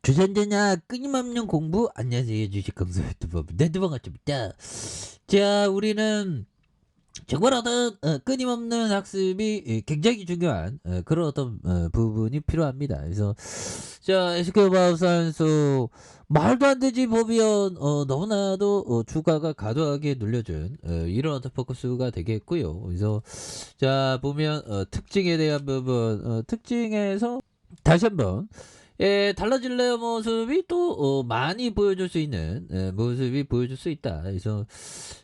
주전자냐 끊임없는 공부. 안녕하세요, 주식강사 유튜버 네드방아입니다. 자, 우리는 정말 어떤 끊임없는 학습이 굉장히 중요한 그런 어떤 부분이 필요합니다. 그래서 자, SK 마우스한수 말도 안 되지 보면 너무나도 주가가 과도하게 눌려준 이런 어떤 포커스가 되겠고요. 그래서 자, 보면 특징에 대한 부분, 특징에서 다시 한번 달라질 레어 모습이 또 많이 보여줄 수 있는 모습이 보여줄 수 있다. 그래서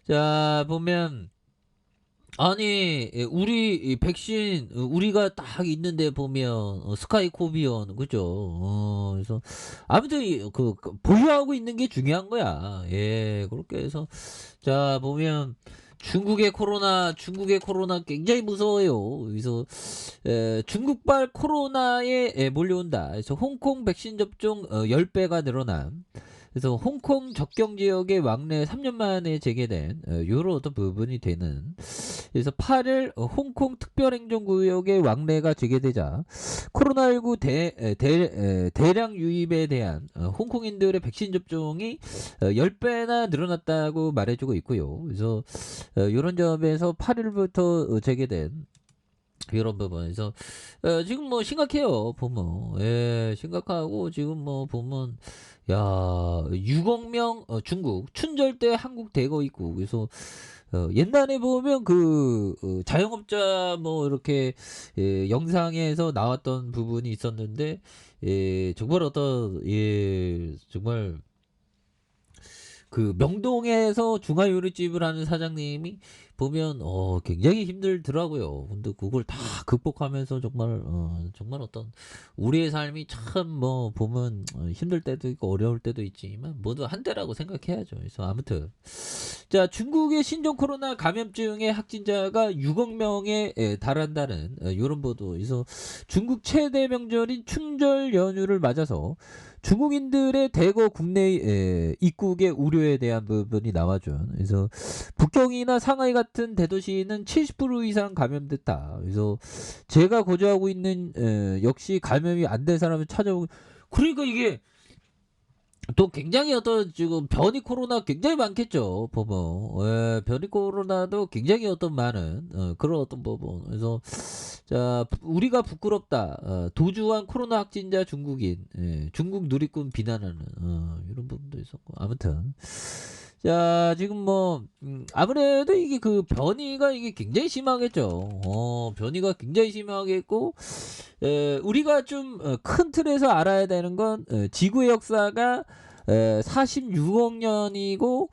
자, 보면 아니, 우리 이 백신, 우리가 딱 있는데 보면 스카이코비언, 그죠? 그래서 아무튼 보유하고 있는 게 중요한 거야. 예, 그렇게 해서 자, 보면 중국의 코로나 굉장히 무서워요. 그래서 중국발 코로나에 몰려온다. 그래서 홍콩 백신 접종 10배가 늘어난. 그래서 홍콩 접경 지역의 왕래 3년 만에 재개된 요런 어떤 부분이 되는. 그래서 8일 홍콩 특별행정구역의 왕래가 재개되자 코로나19 대량 유입에 대한 홍콩인들의 백신 접종이 10배나 늘어났다고 말해주고 있고요. 그래서 이런 점에서 8일부터 재개된 이런 부분에서 지금 뭐 심각해요. 보면 심각하고 지금 뭐 보면 야 6억 명 중국 춘절대 한국 대거 있고. 그래서 옛날에 보면 자영업자 뭐 이렇게 영상에서 나왔던 부분이 있었는데 정말 정말 명동에서 중화요리집을 하는 사장님이 보면 굉장히 힘들더라고요. 근데 그걸 다 극복하면서 정말 어떤 우리의 삶이 참 뭐 보면 힘들 때도 있고 어려울 때도 있지만 모두 한때라고 생각해야죠. 그래서 아무튼 자, 중국의 신종 코로나 감염증의 확진자가 6억 명에 달한다는 이런 보도. 그래서 중국 최대 명절인 춘절 연휴를 맞아서 중국인들의 대거 국내 입국의 우려에 대한 부분이 나와준. 그래서 북경이나 상하이 같은 대도시는 70% 이상 감염됐다. 그래서 제가 거주하고 있는 역시 감염이 안 된 사람을 찾아오고. 그러니까 이게 또 굉장히 어떤 지금 변이 코로나 굉장히 많겠죠. 보면 변이 코로나도 굉장히 어떤 많은 그런 어떤 부분. 그래서 자, 우리가 부끄럽다. 도주한 코로나 확진자 중국인, 중국 누리꾼 비난하는 이런 부분도 있었고. 아무튼 자, 지금 뭐 아무래도 이게 변이가 이게 굉장히 심하겠죠. 변이가 굉장히 심하겠고. 우리가 좀 큰 틀에서 알아야 되는 건 지구의 역사가 46억 년이고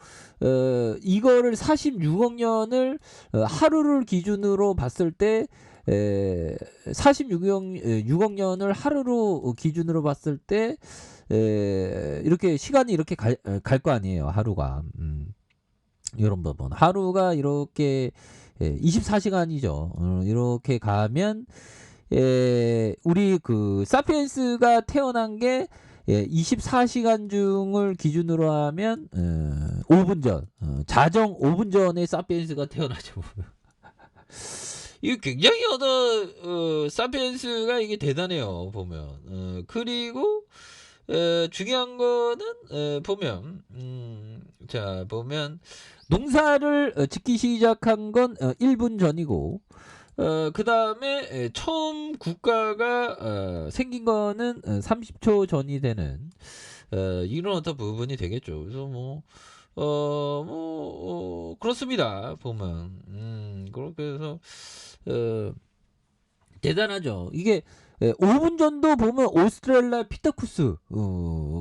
이거를 46억 년을 하루를 기준으로 봤을 때 46억 년을 하루로 기준으로 봤을 때 이렇게 시간이 이렇게 갈 거 아니에요. 하루가. 이런 부분. 하루가 이렇게 24시간이죠. 이렇게 가면 우리 사피엔스가 태어난 게 24시간 중을 기준으로 하면 5분 전, 자정 5분 전에 사피엔스가 태어나죠. 이게 굉장히 사피엔스가 이게 대단해요. 보면. 그리고 중요한 거는 보면 자, 보면 농사를 짓기 시작한 건 1분 전이고 그 다음에 처음 국가가 생긴 거는 30초 전이 되는 이런 어떤 부분이 되겠죠. 그래서 그렇습니다. 보면 그렇게 해서 어, 대단하죠. 이게 5분 전도 보면 오스트랄라 피테쿠스,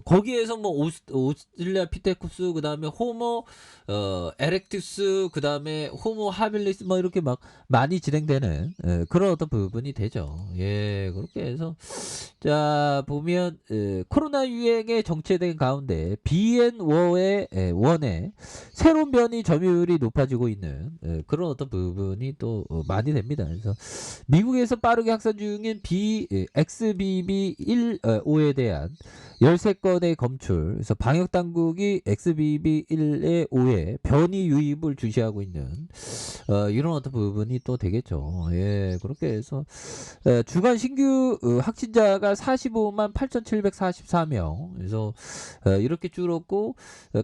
거기에서 뭐 오스트랄라 피테쿠스, 그 다음에 호모 에렉투스, 그 다음에 호모 하빌리스 뭐 이렇게 막 많이 진행되는 그런 어떤 부분이 되죠. 예, 그렇게 해서 자, 보면 코로나 유행에 정체된 가운데 BN1의 새로운 변이 점유율이 높아지고 있는 그런 어떤 부분이 또 많이 됩니다. 그래서 미국에서 빠르게 확산 중인 경찰이 XBB1.5에 대한 13건의 검출, 그래서 방역당국이 XBB1.5에 변이 유입을 주시하고 있는 이런 어떤 부분이 또 되겠죠. 예, 그렇게 해서 주간 신규 확진자가 45만 8,744명. 그래서 이렇게 줄었고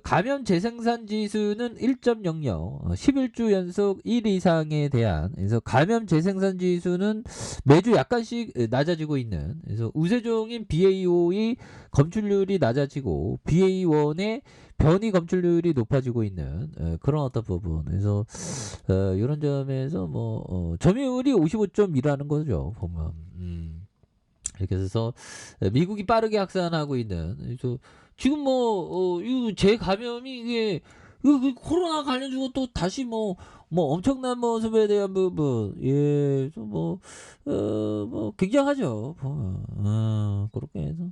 감염 재생산 지수는 1.00. 11주 연속 1 이상에 대한 그래서 감염 재생산 지수는 매주 약간씩 낮아지고 있는 그래서 우세종인 BA5의 검출률이 낮아지고 BA1의 변이 검출률이 높아지고 있는 그런 어떤 부분. 그래서 이런 점에서 뭐 점유율이 55.2라는 거죠. 보면 이렇게 해서 미국이 빠르게 확산하고 있는 그래서 지금 뭐 이 재감염이 이게 그 코로나 관련주고 또 다시 뭐 엄청난 모습에 대한 부분 뭐 굉장하죠. 보면 그렇게 해서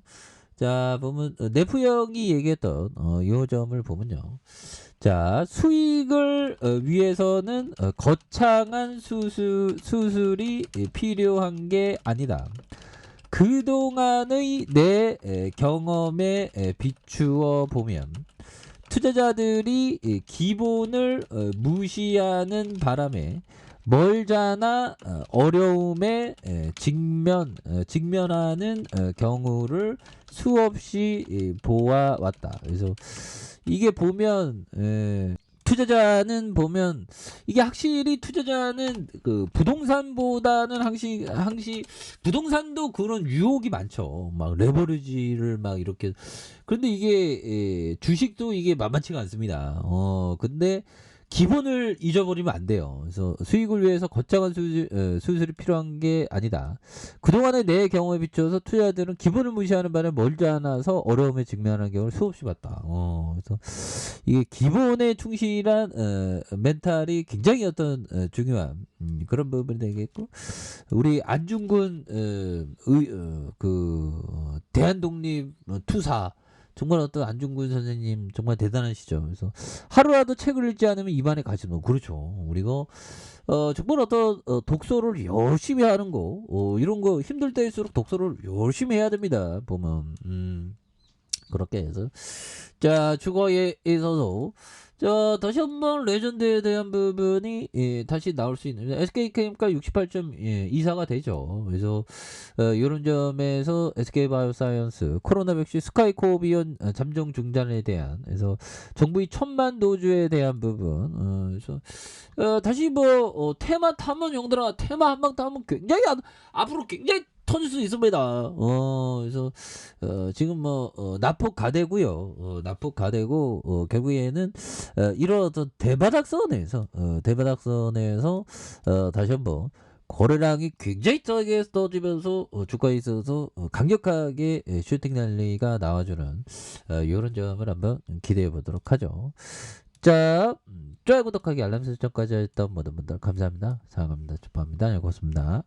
자 보면 네프형이 얘기했던 이 점을 보면요. 자 수익을 위해서는 거창한 수술이 필요한 게 아니다. 그동안의 내 경험에 비추어 보면 투자자들이 기본을 무시하는 바람에 멀잖아 어려움에 직면하는 경우를 수없이 보아왔다. 그래서 이게 보면 투자자는 보면 이게 확실히 투자자는 그 부동산보다는 항시 부동산도 그런 유혹이 많죠. 막 레버리지를 막 이렇게 그런데 이게 주식도 이게 만만치가 않습니다. 근데 기본을 잊어버리면 안 돼요. 그래서 수익을 위해서 거창한 수술이 필요한 게 아니다. 그동안의 내 경험에 비춰서 투자자들은 기본을 무시하는 바람에 멀지 않아서 어려움에 직면하는 경우를 수없이 봤다. 그래서 이게 기본에 충실한 멘탈이 굉장히 어떤 중요한 그런 부분이 되겠고 우리 안중근 대한독립 투사 정말 어떤 안중근 선생님 정말 대단하시죠. 그래서 하루라도 책을 읽지 않으면 입안에 가시는 거 그렇죠. 우리가 정말 어떤 독서를 열심히 하는 거 이런 거 힘들 때일수록 독서를 열심히 해야 됩니다. 보면 그렇게 해서 자 주거에 있어서 자 다시 한번 레전드에 대한 부분이 다시 나올 수 있는 SK케미칼 68.24가 되죠. 그래서 이런 점에서 SK바이오사이언스 코로나 백신 스카이코비온 잠정 중단에 대한 그래서 정부의 1,000만 도주에 대한 부분 그래서 다시 뭐 테마 타면 용들아 테마 한방 타면 굉장히 앞으로 굉장히 터질 수 있습니다. 그래서 지금 뭐 납폭 가되고요. 납폭 가되고 결국에는 이런 어떤 대바닥선에서 다시 한번 거래량이 굉장히 싸게 떠지면서 주가에 있어서 강력하게 슈팅 랠리가 나와주는 이런 점을 한번 기대해 보도록 하죠. 자, 좋아요 구독하기 알람 설정까지 했던 모든 분들 감사합니다. 사랑합니다. 축하합니다. 고맙습니다.